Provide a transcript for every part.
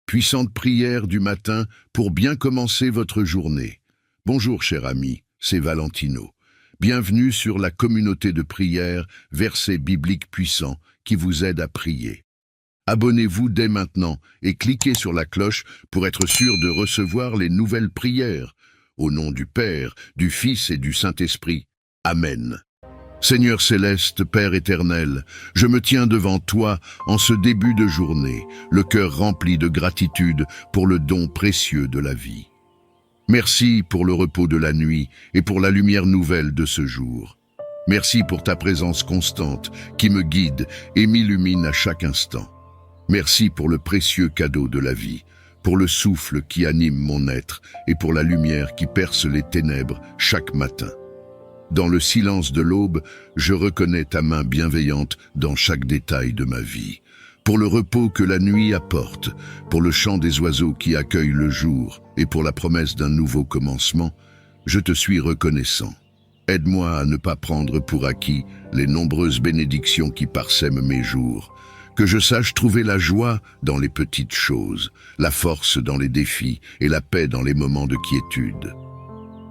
puissante prière du matin pour bien commencer votre journée. Bonjour cher ami, c'est Valentino. Bienvenue sur la communauté de prière, versets bibliques puissants qui vous aident à prier. Abonnez-vous dès maintenant et cliquez sur la cloche pour être sûr de recevoir les nouvelles prières. Au nom du Père, du Fils et du Saint-Esprit. Amen. Seigneur céleste, Père éternel, je me tiens devant toi en ce début de journée, le cœur rempli de gratitude pour le don précieux de la vie. Merci pour le repos de la nuit et pour la lumière nouvelle de ce jour. Merci pour ta présence constante qui me guide et m'illumine à chaque instant. Merci pour le précieux cadeau de la vie, pour le souffle qui anime mon être et pour la lumière qui perce les ténèbres chaque matin. Dans le silence de l'aube, je reconnais ta main bienveillante dans chaque détail de ma vie. Pour le repos que la nuit apporte, pour le chant des oiseaux qui accueillent le jour et pour la promesse d'un nouveau commencement, je te suis reconnaissant. Aide-moi à ne pas prendre pour acquis les nombreuses bénédictions qui parsèment mes jours. Que je sache trouver la joie dans les petites choses, la force dans les défis et la paix dans les moments de quiétude.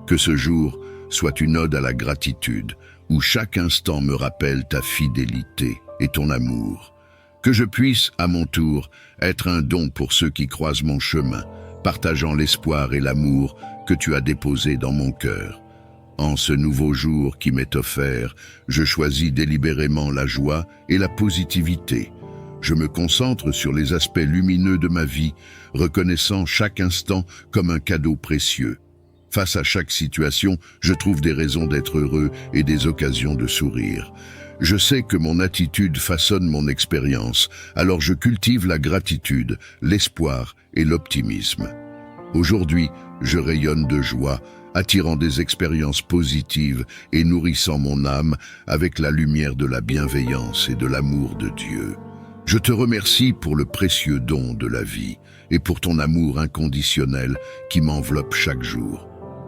Que ce jour soit une ode à la gratitude, où chaque instant me rappelle ta fidélité et ton amour. Que je puisse, à mon tour, être un don pour ceux qui croisent mon chemin, partageant l'espoir et l'amour que tu as déposé dans mon cœur. En ce nouveau jour qui m'est offert, je choisis délibérément la joie et la positivité. Je me concentre sur les aspects lumineux de ma vie, reconnaissant chaque instant comme un cadeau précieux. Face à chaque situation, je trouve des raisons d'être heureux et des occasions de sourire. Je sais que mon attitude façonne mon expérience, alors je cultive la gratitude, l'espoir et l'optimisme. Aujourd'hui, je rayonne de joie, attirant des expériences positives et nourrissant mon âme avec la lumière de la bienveillance et de l'amour de Dieu. Je te remercie pour le précieux don de la vie et pour ton amour inconditionnel qui m'enveloppe chaque jour.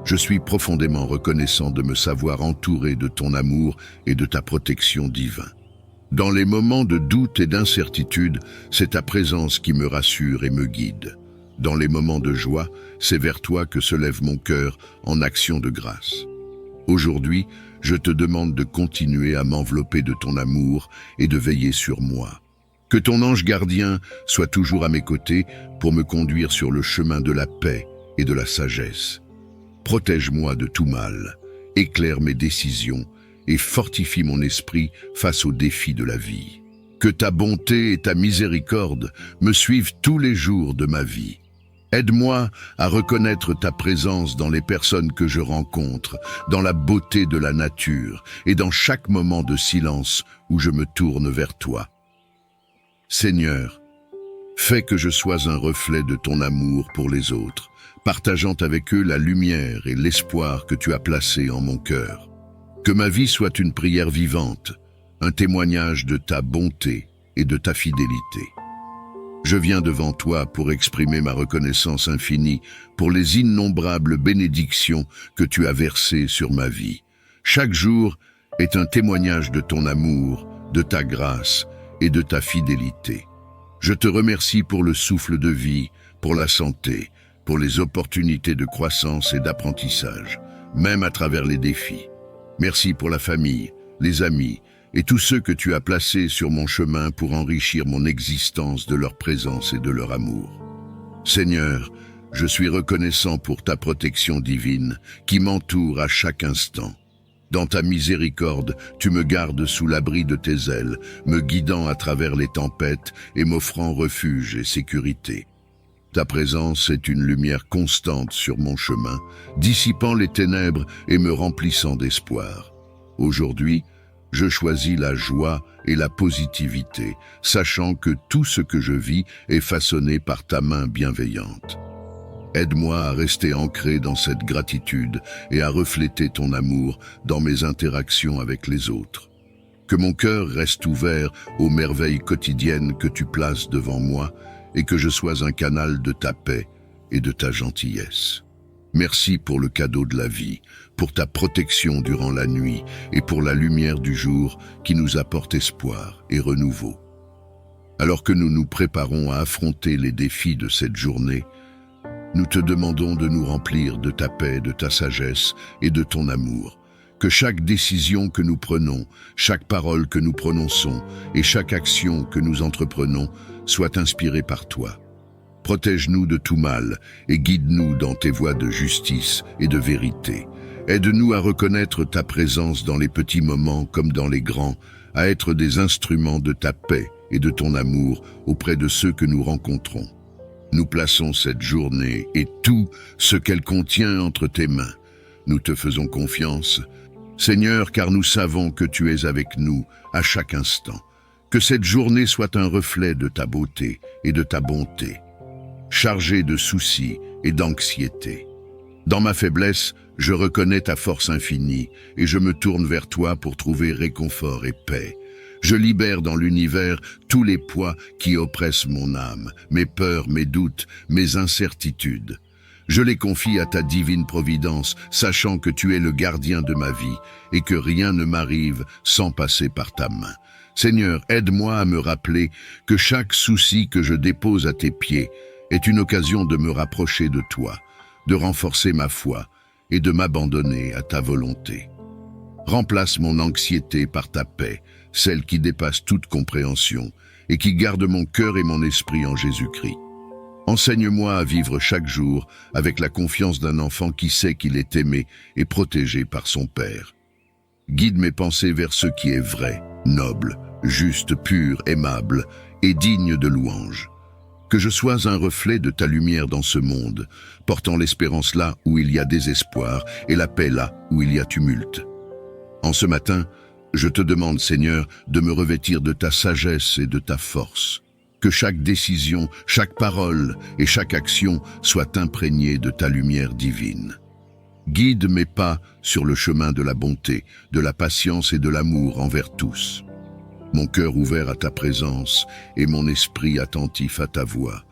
Je suis profondément reconnaissant de me savoir entouré de ton amour et de ta protection divine. Dans les moments de doute et d'incertitude, c'est ta présence qui me rassure et me guide. Dans les moments de joie, c'est vers toi que se lève mon cœur en action de grâce. Aujourd'hui, je te demande de continuer à m'envelopper de ton amour et de veiller sur moi. Que ton ange gardien soit toujours à mes côtés pour me conduire sur le chemin de la paix et de la sagesse. Protège-moi de tout mal, éclaire mes décisions et fortifie mon esprit face aux défis de la vie. Que ta bonté et ta miséricorde me suivent tous les jours de ma vie. Aide-moi à reconnaître ta présence dans les personnes que je rencontre, dans la beauté de la nature et dans chaque moment de silence où je me tourne vers toi. Seigneur, fais que je sois un reflet de ton amour pour les autres, partageant avec eux la lumière et l'espoir que tu as placés en mon cœur. Que ma vie soit une prière vivante, un témoignage de ta bonté et de ta fidélité. Je viens devant toi pour exprimer ma reconnaissance infinie pour les innombrables bénédictions que tu as versées sur ma vie. Chaque jour est un témoignage de ton amour, de ta grâce et de ta fidélité. Je te remercie pour le souffle de vie, pour la santé, pour les opportunités de croissance et d'apprentissage, même à travers les défis. Merci pour la famille, les amis et tous ceux que tu as placés sur mon chemin pour enrichir mon existence de leur présence et de leur amour. Seigneur, je suis reconnaissant pour ta protection divine qui m'entoure à chaque instant. Dans ta miséricorde, tu me gardes sous l'abri de tes ailes, me guidant à travers les tempêtes et m'offrant refuge et sécurité. Ta présence est une lumière constante sur mon chemin, dissipant les ténèbres et me remplissant d'espoir. Aujourd'hui, je choisis la joie et la positivité, sachant que tout ce que je vis est façonné par ta main bienveillante. Aide-moi à rester ancré dans cette gratitude et à refléter ton amour dans mes interactions avec les autres. Que mon cœur reste ouvert aux merveilles quotidiennes que tu places devant moi et que je sois un canal de ta paix et de ta gentillesse. Merci pour le cadeau de la vie, pour ta protection durant la nuit et pour la lumière du jour qui nous apporte espoir et renouveau. Alors que nous nous préparons à affronter les défis de cette journée, nous te demandons de nous remplir de ta paix, de ta sagesse et de ton amour. Que chaque décision que nous prenons, chaque parole que nous prononçons et chaque action que nous entreprenons soit inspirée par toi. Protège-nous de tout mal et guide-nous dans tes voies de justice et de vérité. Aide-nous à reconnaître ta présence dans les petits moments comme dans les grands, à être des instruments de ta paix et de ton amour auprès de ceux que nous rencontrons. Nous plaçons cette journée et tout ce qu'elle contient entre tes mains. Nous te faisons confiance, Seigneur, car nous savons que tu es avec nous à chaque instant. Que cette journée soit un reflet de ta beauté et de ta bonté, chargée de soucis et d'anxiété. Dans ma faiblesse, je reconnais ta force infinie et je me tourne vers toi pour trouver réconfort et paix. Je libère dans l'univers tous les poids qui oppressent mon âme, mes peurs, mes doutes, mes incertitudes. Je les confie à ta divine providence, sachant que tu es le gardien de ma vie et que rien ne m'arrive sans passer par ta main. Seigneur, aide-moi à me rappeler que chaque souci que je dépose à tes pieds est une occasion de me rapprocher de toi, de renforcer ma foi et de m'abandonner à ta volonté. Remplace mon anxiété par ta paix, celle qui dépasse toute compréhension et qui garde mon cœur et mon esprit en Jésus-Christ. Enseigne-moi à vivre chaque jour avec la confiance d'un enfant qui sait qu'il est aimé et protégé par son Père. Guide mes pensées vers ce qui est vrai, noble, juste, pur, aimable et digne de louange. Que je sois un reflet de ta lumière dans ce monde, portant l'espérance là où il y a désespoir et la paix là où il y a tumulte. En ce matin, je te demande, Seigneur, de me revêtir de ta sagesse et de ta force. Que chaque décision, chaque parole et chaque action soient imprégnées de ta lumière divine. Guide mes pas sur le chemin de la bonté, de la patience et de l'amour envers tous. Mon cœur ouvert à ta présence et mon esprit attentif à ta voix.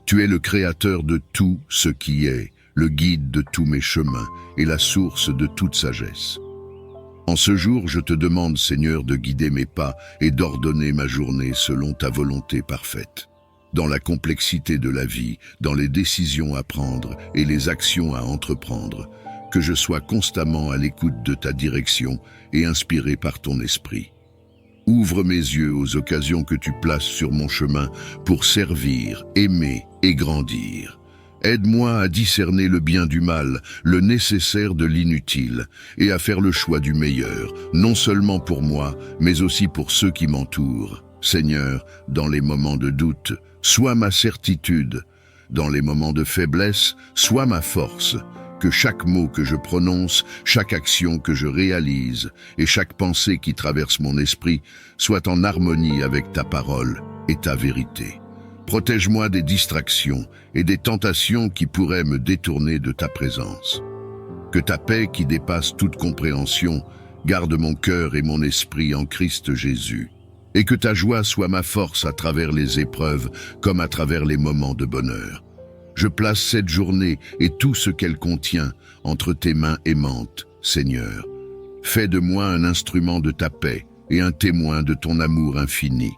Tu es le créateur de tout ce qui est, le guide de tous mes chemins et la source de toute sagesse. En ce jour, je te demande, Seigneur, de guider mes pas et d'ordonner ma journée selon ta volonté parfaite. Dans la complexité de la vie, dans les décisions à prendre et les actions à entreprendre, que je sois constamment à l'écoute de ta direction et inspiré par ton esprit. Ouvre mes yeux aux occasions que tu places sur mon chemin pour servir, aimer et grandir. Aide-moi à discerner le bien du mal, le nécessaire de l'inutile, et à faire le choix du meilleur, non seulement pour moi, mais aussi pour ceux qui m'entourent. Seigneur, dans les moments de doute, sois ma certitude. Dans les moments de faiblesse, sois ma force. Que chaque mot que je prononce, chaque action que je réalise et chaque pensée qui traverse mon esprit soit en harmonie avec ta parole et ta vérité. Protège-moi des distractions et des tentations qui pourraient me détourner de ta présence. Que ta paix qui dépasse toute compréhension garde mon cœur et mon esprit en Christ Jésus. Et que ta joie soit ma force à travers les épreuves comme à travers les moments de bonheur. Je place cette journée et tout ce qu'elle contient entre tes mains aimantes, Seigneur. Fais de moi un instrument de ta paix et un témoin de ton amour infini.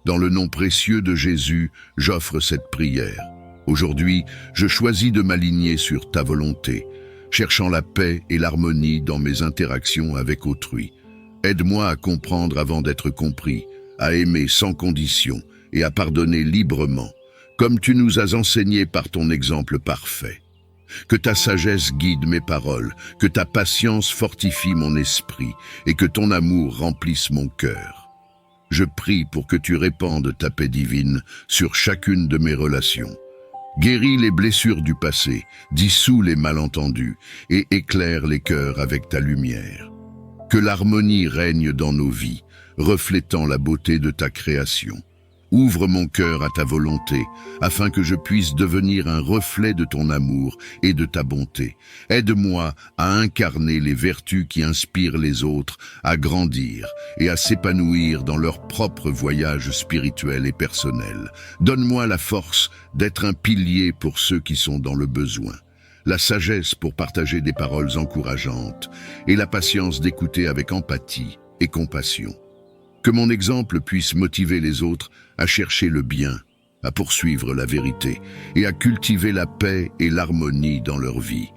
Dans le nom précieux de Jésus, j'offre cette prière. Aujourd'hui, je choisis de m'aligner sur ta volonté, cherchant la paix et l'harmonie dans mes interactions avec autrui. Aide-moi à comprendre avant d'être compris, à aimer sans condition et à pardonner librement, comme tu nous as enseigné par ton exemple parfait. Que ta sagesse guide mes paroles, que ta patience fortifie mon esprit et que ton amour remplisse mon cœur. Je prie pour que tu répandes ta paix divine sur chacune de mes relations. Guéris les blessures du passé, dissous les malentendus et éclaire les cœurs avec ta lumière. Que l'harmonie règne dans nos vies, reflétant la beauté de ta création. Ouvre mon cœur à ta volonté, afin que je puisse devenir un reflet de ton amour et de ta bonté. Aide-moi à incarner les vertus qui inspirent les autres, à grandir et à s'épanouir dans leur propre voyage spirituel et personnel. Donne-moi la force d'être un pilier pour ceux qui sont dans le besoin, la sagesse pour partager des paroles encourageantes et la patience d'écouter avec empathie et compassion. Que mon exemple puisse motiver les autres à chercher le bien, à poursuivre la vérité et à cultiver la paix et l'harmonie dans leur vie.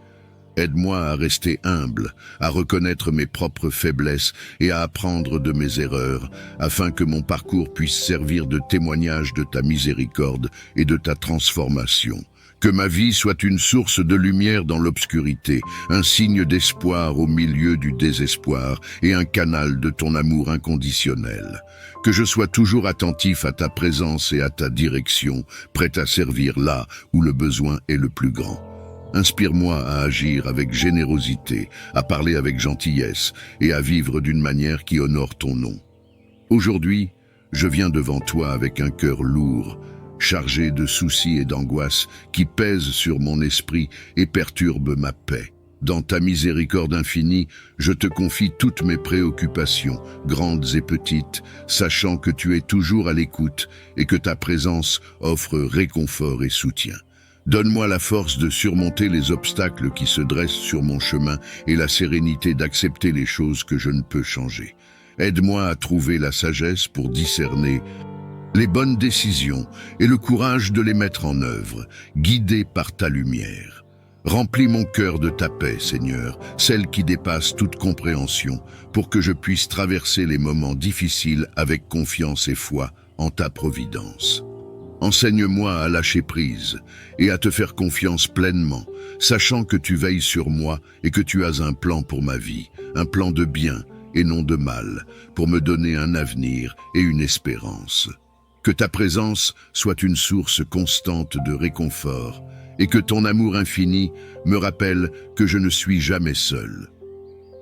Aide-moi à rester humble, à reconnaître mes propres faiblesses et à apprendre de mes erreurs, afin que mon parcours puisse servir de témoignage de ta miséricorde et de ta transformation. Que ma vie soit une source de lumière dans l'obscurité, un signe d'espoir au milieu du désespoir et un canal de ton amour inconditionnel. Que je sois toujours attentif à ta présence et à ta direction, prêt à servir là où le besoin est le plus grand. Inspire-moi à agir avec générosité, à parler avec gentillesse et à vivre d'une manière qui honore ton nom. Aujourd'hui, je viens devant toi avec un cœur lourd, chargé de soucis et d'angoisses qui pèsent sur mon esprit et perturbent ma paix. Dans ta miséricorde infinie, je te confie toutes mes préoccupations, grandes et petites, sachant que tu es toujours à l'écoute et que ta présence offre réconfort et soutien. Donne-moi la force de surmonter les obstacles qui se dressent sur mon chemin et la sérénité d'accepter les choses que je ne peux changer. Aide-moi à trouver la sagesse pour discerner les bonnes décisions et le courage de les mettre en œuvre, guidé par ta lumière. Remplis mon cœur de ta paix, Seigneur, celle qui dépasse toute compréhension, pour que je puisse traverser les moments difficiles avec confiance et foi en ta providence. Enseigne-moi à lâcher prise et à te faire confiance pleinement, sachant que tu veilles sur moi et que tu as un plan pour ma vie, un plan de bien et non de mal, pour me donner un avenir et une espérance. Que ta présence soit une source constante de réconfort et que ton amour infini me rappelle que je ne suis jamais seul.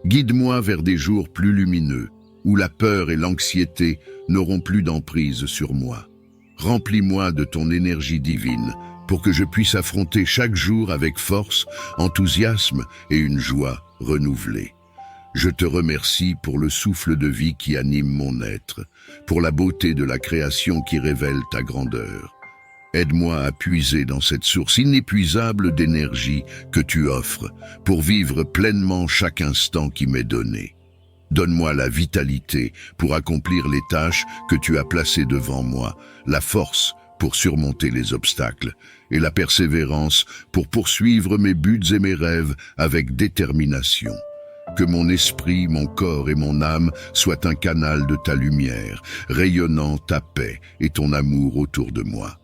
Guide-moi vers des jours plus lumineux, où la peur et l'anxiété n'auront plus d'emprise sur moi. Remplis-moi de ton énergie divine pour que je puisse affronter chaque jour avec force, enthousiasme et une joie renouvelée. Je te remercie pour le souffle de vie qui anime mon être, pour la beauté de la création qui révèle ta grandeur. Aide-moi à puiser dans cette source inépuisable d'énergie que tu offres pour vivre pleinement chaque instant qui m'est donné. Donne-moi la vitalité pour accomplir les tâches que tu as placées devant moi, la force pour surmonter les obstacles et la persévérance pour poursuivre mes buts et mes rêves avec détermination. Que mon esprit, mon corps et mon âme soient un canal de ta lumière, rayonnant ta paix et ton amour autour de moi.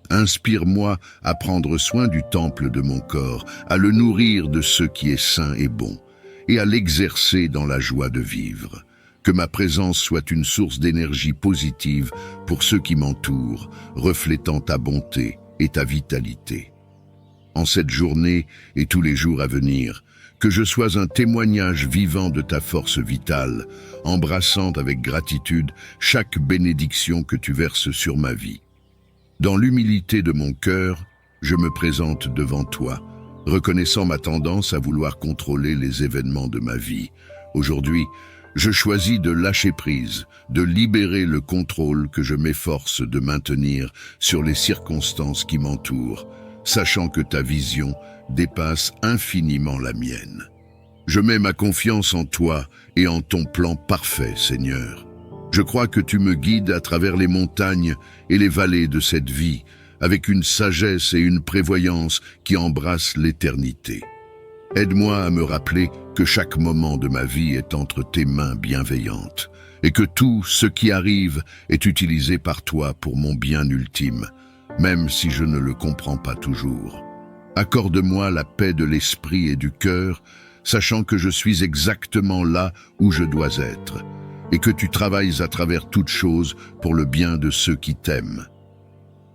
Inspire-moi à prendre soin du temple de mon corps, à le nourrir de ce qui est sain et bon, et à l'exercer dans la joie de vivre. Que ma présence soit une source d'énergie positive pour ceux qui m'entourent, reflétant ta bonté et ta vitalité. En cette journée et tous les jours à venir, que je sois un témoignage vivant de ta force vitale, embrassant avec gratitude chaque bénédiction que tu verses sur ma vie. Dans l'humilité de mon cœur, je me présente devant toi, reconnaissant ma tendance à vouloir contrôler les événements de ma vie. Aujourd'hui, je choisis de lâcher prise, de libérer le contrôle que je m'efforce de maintenir sur les circonstances qui m'entourent, sachant que ta vision dépasse infiniment la mienne. Je mets ma confiance en toi et en ton plan parfait, Seigneur. Je crois que tu me guides à travers les montagnes et les vallées de cette vie, avec une sagesse et une prévoyance qui embrassent l'éternité. Aide-moi à me rappeler que chaque moment de ma vie est entre tes mains bienveillantes, et que tout ce qui arrive est utilisé par toi pour mon bien ultime, même si je ne le comprends pas toujours. Accorde-moi la paix de l'esprit et du cœur, sachant que je suis exactement là où je dois être, et que tu travailles à travers toutes choses pour le bien de ceux qui t'aiment.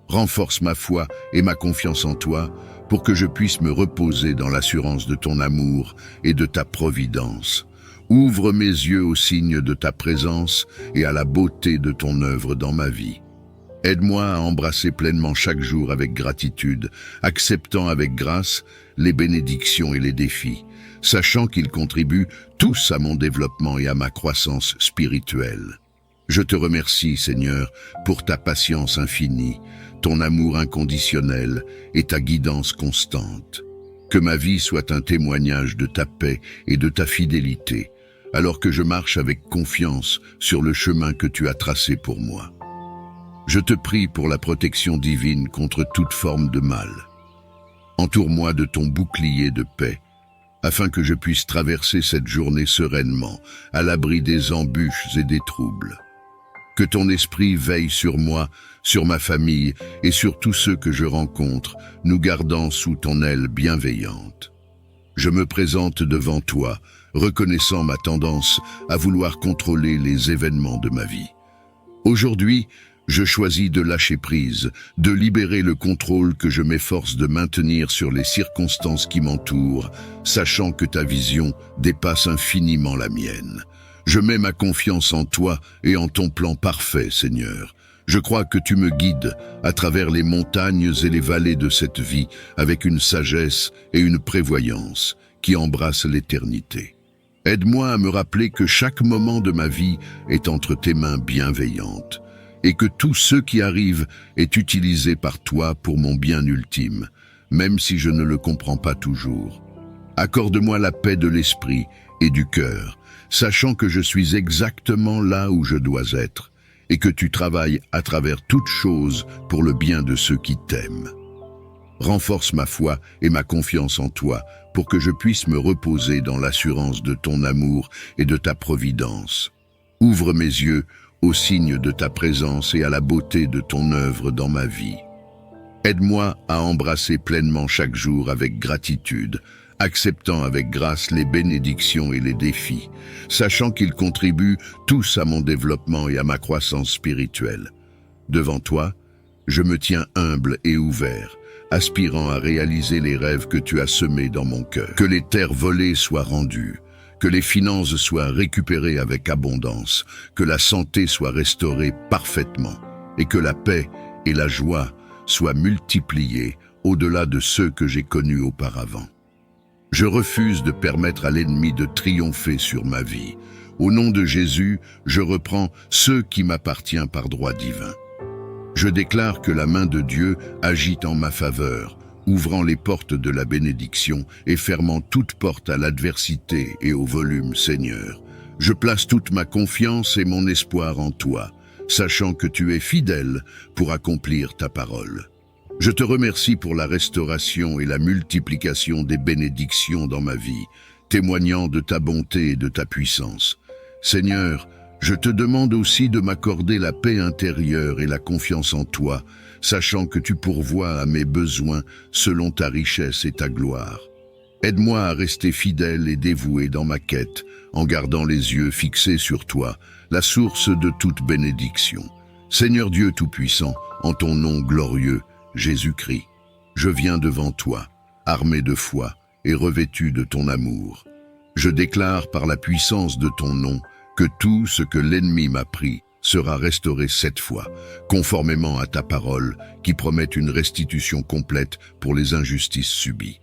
Renforce ma foi et ma confiance en toi pour que je puisse me reposer dans l'assurance de ton amour et de ta providence. Ouvre mes yeux aux signes de ta présence et à la beauté de ton œuvre dans ma vie. Aide-moi à embrasser pleinement chaque jour avec gratitude, acceptant avec grâce les bénédictions et les défis, sachant qu'ils contribuent tous à mon développement et à ma croissance spirituelle. Je te remercie, Seigneur, pour ta patience infinie, ton amour inconditionnel et ta guidance constante. Que ma vie soit un témoignage de ta paix et de ta fidélité, alors que je marche avec confiance sur le chemin que tu as tracé pour moi. Je te prie pour la protection divine contre toute forme de mal. Entoure-moi de ton bouclier de paix, afin que je puisse traverser cette journée sereinement, à l'abri des embûches et des troubles. Que ton esprit veille sur moi, sur ma famille et sur tous ceux que je rencontre, nous gardant sous ton aile bienveillante. Je me présente devant toi, reconnaissant ma tendance à vouloir contrôler les événements de ma vie. Aujourd'hui, je choisis de lâcher prise, de libérer le contrôle que je m'efforce de maintenir sur les circonstances qui m'entourent, sachant que ta vision dépasse infiniment la mienne. Je mets ma confiance en toi et en ton plan parfait, Seigneur. Je crois que tu me guides à travers les montagnes et les vallées de cette vie avec une sagesse et une prévoyance qui embrassent l'éternité. Aide-moi à me rappeler que chaque moment de ma vie est entre tes mains bienveillantes et que tout ce qui arrive est utilisé par toi pour mon bien ultime, même si je ne le comprends pas toujours. Accorde-moi la paix de l'esprit et du cœur, sachant que je suis exactement là où je dois être et que tu travailles à travers toutes choses pour le bien de ceux qui t'aiment. Renforce ma foi et ma confiance en toi pour que je puisse me reposer dans l'assurance de ton amour et de ta providence. Ouvre mes yeux au signe de ta présence et à la beauté de ton œuvre dans ma vie. Aide-moi à embrasser pleinement chaque jour avec gratitude, acceptant avec grâce les bénédictions et les défis, sachant qu'ils contribuent tous à mon développement et à ma croissance spirituelle. Devant toi, je me tiens humble et ouvert, aspirant à réaliser les rêves que tu as semés dans mon cœur. Que les terres volées soient rendues, que les finances soient récupérées avec abondance, que la santé soit restaurée parfaitement, et que la paix et la joie soient multipliées au-delà de ceux que j'ai connus auparavant. Je refuse de permettre à l'ennemi de triompher sur ma vie. Au nom de Jésus, je reprends ce qui m'appartient par droit divin. Je déclare que la main de Dieu agit en ma faveur, ouvrant les portes de la bénédiction et fermant toute porte à l'adversité et au volume, Seigneur. Je place toute ma confiance et mon espoir en toi, sachant que tu es fidèle pour accomplir ta parole. Je te remercie pour la restauration et la multiplication des bénédictions dans ma vie, témoignant de ta bonté et de ta puissance. Seigneur, je te demande aussi de m'accorder la paix intérieure et la confiance en toi, sachant que tu pourvois à mes besoins selon ta richesse et ta gloire. Aide-moi à rester fidèle et dévoué dans ma quête, en gardant les yeux fixés sur toi, la source de toute bénédiction. Seigneur Dieu Tout-Puissant, en ton nom glorieux, Jésus-Christ, je viens devant toi, armé de foi et revêtu de ton amour. Je déclare par la puissance de ton nom que tout ce que l'ennemi m'a pris sera restauré 7 fois, conformément à ta parole qui promet une restitution complète pour les injustices subies.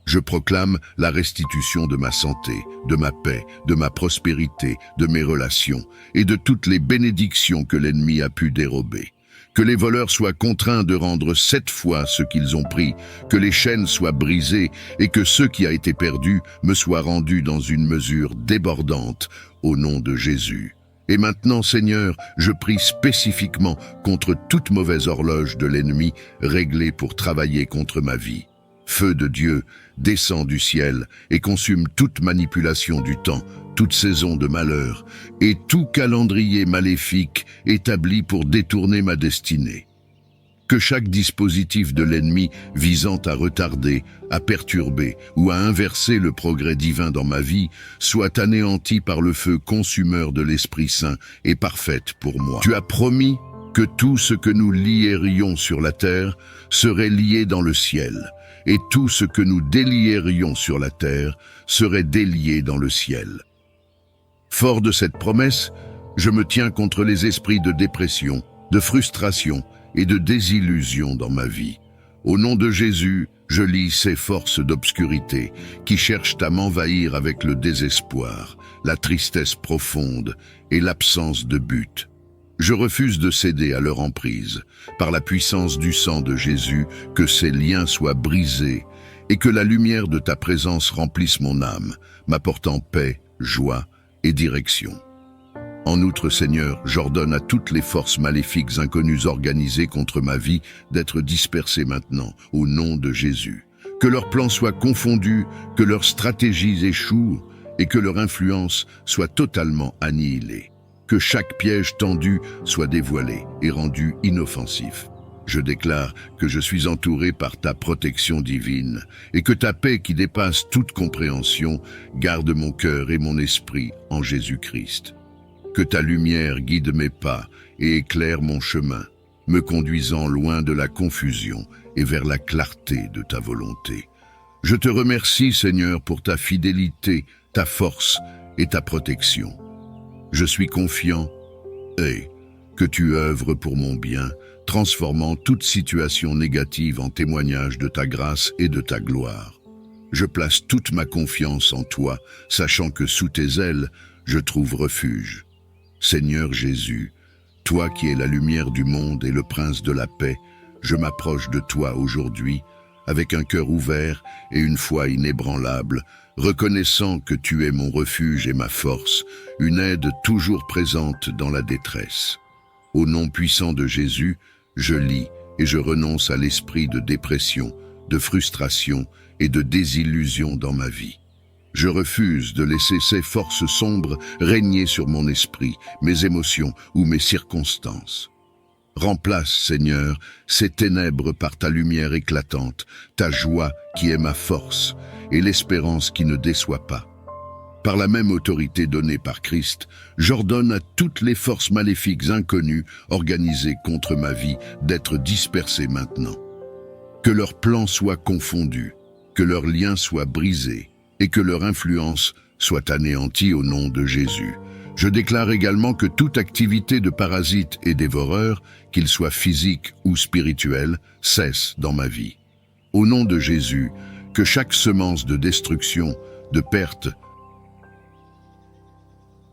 Je proclame la restitution de ma santé, de ma paix, de ma prospérité, de mes relations et de toutes les bénédictions que l'ennemi a pu dérober. Que les voleurs soient contraints de rendre 7 fois ce qu'ils ont pris, que les chaînes soient brisées et que ce qui a été perdu me soit rendu dans une mesure débordante, au nom de Jésus. Et maintenant, Seigneur, je prie spécifiquement contre toute mauvaise horloge de l'ennemi réglée pour travailler contre ma vie. Feu de Dieu, descend du ciel et consume toute manipulation du temps, toute saison de malheur et tout calendrier maléfique établi pour détourner ma destinée. Que chaque dispositif de l'ennemi visant à retarder, à perturber ou à inverser le progrès divin dans ma vie soit anéanti par le feu consumeur de l'Esprit Saint et parfaite pour moi. Tu as promis que tout ce que nous lierions sur la terre serait lié dans le ciel, et tout ce que nous délierions sur la terre serait délié dans le ciel. Fort de cette promesse, je me tiens contre les esprits de dépression, de frustration et de désillusion dans ma vie. Au nom de Jésus, je lis ces forces d'obscurité qui cherchent à m'envahir avec le désespoir, la tristesse profonde et l'absence de but. Je refuse de céder à leur emprise. Par la puissance du sang de Jésus, que ces liens soient brisés et que la lumière de ta présence remplisse mon âme, m'apportant paix, joie et direction. En outre, Seigneur, j'ordonne à toutes les forces maléfiques inconnues organisées contre ma vie d'être dispersées maintenant, au nom de Jésus. Que leurs plans soient confondus, que leurs stratégies échouent et que leur influence soit totalement annihilée. Que chaque piège tendu soit dévoilé et rendu inoffensif. Je déclare que je suis entouré par ta protection divine et que ta paix qui dépasse toute compréhension garde mon cœur et mon esprit en Jésus-Christ. Que ta lumière guide mes pas et éclaire mon chemin, me conduisant loin de la confusion et vers la clarté de ta volonté. Je te remercie, Seigneur, pour ta fidélité, ta force et ta protection. Je suis confiant et que tu œuvres pour mon bien, transformant toute situation négative en témoignage de ta grâce et de ta gloire. Je place toute ma confiance en toi, sachant que sous tes ailes, je trouve refuge. Seigneur Jésus, toi qui es la lumière du monde et le prince de la paix, je m'approche de toi aujourd'hui avec un cœur ouvert et une foi inébranlable, reconnaissant que tu es mon refuge et ma force, une aide toujours présente dans la détresse. Au nom puissant de Jésus, je lis et je renonce à l'esprit de dépression, de frustration et de désillusion dans ma vie. Je refuse de laisser ces forces sombres régner sur mon esprit, mes émotions ou mes circonstances. Remplace, Seigneur, ces ténèbres par ta lumière éclatante, ta joie qui est ma force et l'espérance qui ne déçoit pas. Par la même autorité donnée par Christ, j'ordonne à toutes les forces maléfiques inconnues organisées contre ma vie d'être dispersées maintenant. Que leurs plans soient confondus, que leurs liens soient brisés, et que leur influence soit anéantie au nom de Jésus. Je déclare également que toute activité de parasites et dévoreurs, qu'ils soient physiques ou spirituels, cesse dans ma vie. Au nom de Jésus, que chaque semence de destruction, de perte,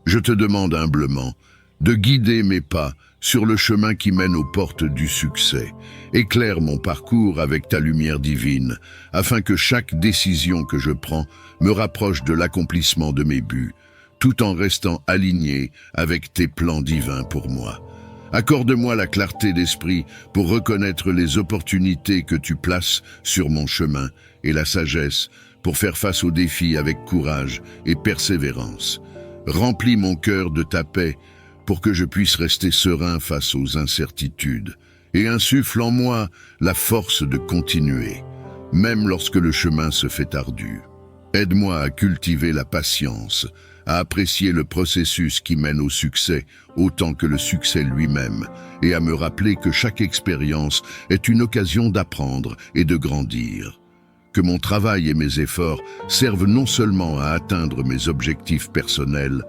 je te demande humblement de guider mes pas sur le chemin qui mène aux portes du succès. Éclaire mon parcours avec ta lumière divine, afin que chaque décision que je prends me rapproche de l'accomplissement de mes buts, tout en restant aligné avec tes plans divins pour moi. Accorde-moi la clarté d'esprit pour reconnaître les opportunités que tu places sur mon chemin et la sagesse pour faire face aux défis avec courage et persévérance. Remplis mon cœur de ta paix pour que je puisse rester serein face aux incertitudes et insuffle en moi la force de continuer, même lorsque le chemin se fait ardu. Aide-moi à cultiver la patience, à apprécier le processus qui mène au succès autant que le succès lui-même, et à me rappeler que chaque expérience est une occasion d'apprendre et de grandir. Que mon travail et mes efforts servent non seulement à atteindre mes objectifs personnels,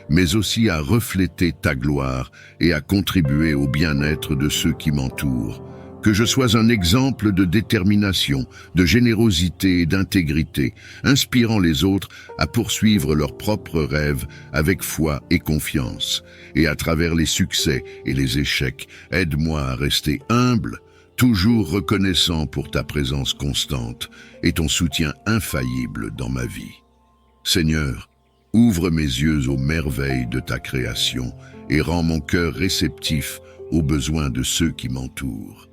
mais aussi à refléter ta gloire et à contribuer au bien-être de ceux qui m'entourent. Que je sois un exemple de détermination, de générosité et d'intégrité, inspirant les autres à poursuivre leurs propres rêves avec foi et confiance. Et à travers les succès et les échecs, aide-moi à rester humble, toujours reconnaissant pour ta présence constante et ton soutien infaillible dans ma vie. Seigneur, ouvre mes yeux aux merveilles de ta création et rends mon cœur réceptif aux besoins de ceux qui m'entourent.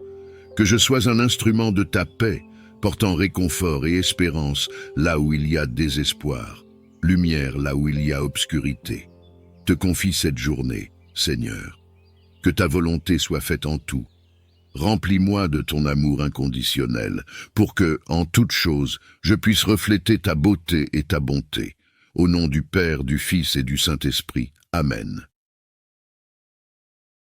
Que je sois un instrument de ta paix, portant réconfort et espérance là où il y a désespoir, lumière là où il y a obscurité. Te confie cette journée, Seigneur. Que ta volonté soit faite en tout. Remplis-moi de ton amour inconditionnel, pour que, en toute chose, je puisse refléter ta beauté et ta bonté. Au nom du Père, du Fils et du Saint-Esprit. Amen.